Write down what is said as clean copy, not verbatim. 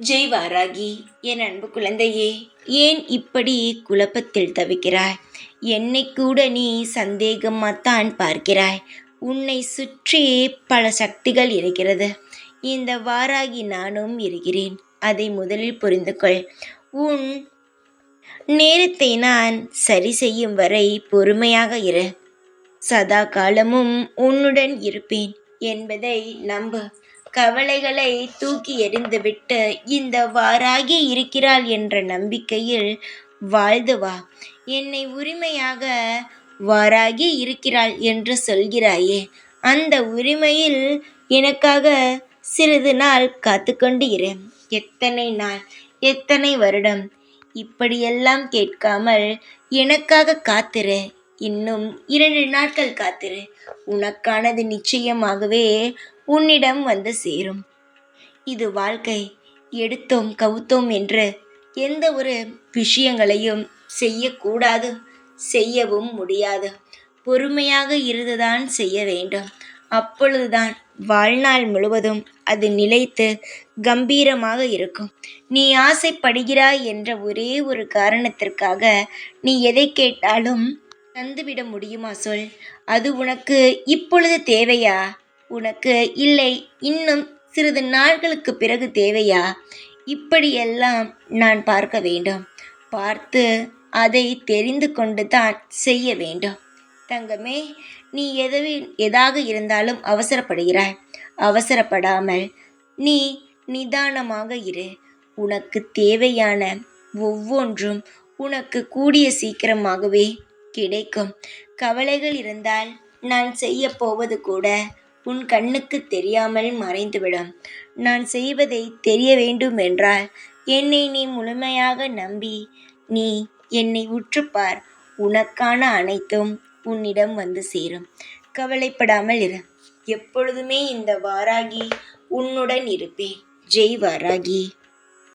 ஜெய் வாராகி, என் அன்பு குழந்தையே, ஏன் இப்படி குழப்பத்தில் தவிக்கிறாய்? என்னை கூட நீ சந்தேகமாத்தான் பார்க்கிறாய். உன்னை சுற்றி பல சக்திகள் இருக்கிறது. இந்த வாராகி நானும் இருக்கிறேன். அதை முதலில் புரிந்து கொள். உன் நேரத்தை நான் சரி செய்யும் வரை பொறுமையாக இரு. சதா காலமும் உன்னுடன் இருப்பேன் என்பதை நம்பு. கவலைகளை தூக்கி எறிந்துவிட்டு இந்த வாராகி இருக்கிறாள் என்ற நம்பிக்கையில் வாழ்ந்து வா. என்னை உரிமையாக வாராகி இருக்கிறாள் என்று சொல்கிறாயே, அந்த உரிமையில் எனக்காக சிறிது நாள் காத்து கொண்டு இரு. எத்தனை நாள், எத்தனை வருடம், இப்படியெல்லாம் கேட்காமல் எனக்காக காத்திரு. இன்னும் 2 நாட்கள் காத்திரு. உனக்கானது நிச்சயமாகவே உன்னிடம் வந்து சேரும். இது வாழ்க்கை. எடுத்தோம் கவுத்தோம் என்று எந்த ஒரு விஷயங்களையும் செய்யக்கூடாது, செய்யவும் முடியாது. பொறுமையாக இருந்துதான் செய்ய வேண்டும். அப்பொழுதுதான் வாழ்நாள் முழுவதும் அது நிலைத்து கம்பீரமாக இருக்கும். நீ ஆசைப்படுகிறாய் என்ற ஒரே ஒரு காரணத்திற்காக நீ எதை கேட்டாலும் தந்துவிட முடியுமா சொல்? அது உனக்கு இப்பொழுது தேவையா? உனக்கு இல்லை, இன்னும் சிறிது நாட்களுக்கு பிறகு தேவையா? இப்படியெல்லாம் நான் பார்க்க வேண்டும். பார்த்து அதை தெரிந்து கொண்டு தான் செய்ய வேண்டும். தங்கமே, நீ எதாக இருந்தாலும் அவசரப்படுகிறாய். அவசரப்படாமல் நீ நிதானமாக இரு. உனக்கு தேவையான ஒவ்வொன்றும் உனக்கு கூடிய சீக்கிரமாகவே கிடைக்கும். கவலைகள் இருந்தால் நான் செய்ய போவது கூட உன் கண்ணுக்கு தெரியாமல் மறைந்துவிடும். நான் செய்வதை தெரிய வேண்டுமென்றால் என்னை நீ முழுமையாக நம்பி நீ என்னை உற்றுப்பார். உனக்கான அனைத்தும் உன்னிடம் வந்து சேரும். கவலைப்படாமல் இரு. எப்பொழுதுமே இந்த வாராகி உன்னுடன் இருப்பேன். ஜெய் வாராகி.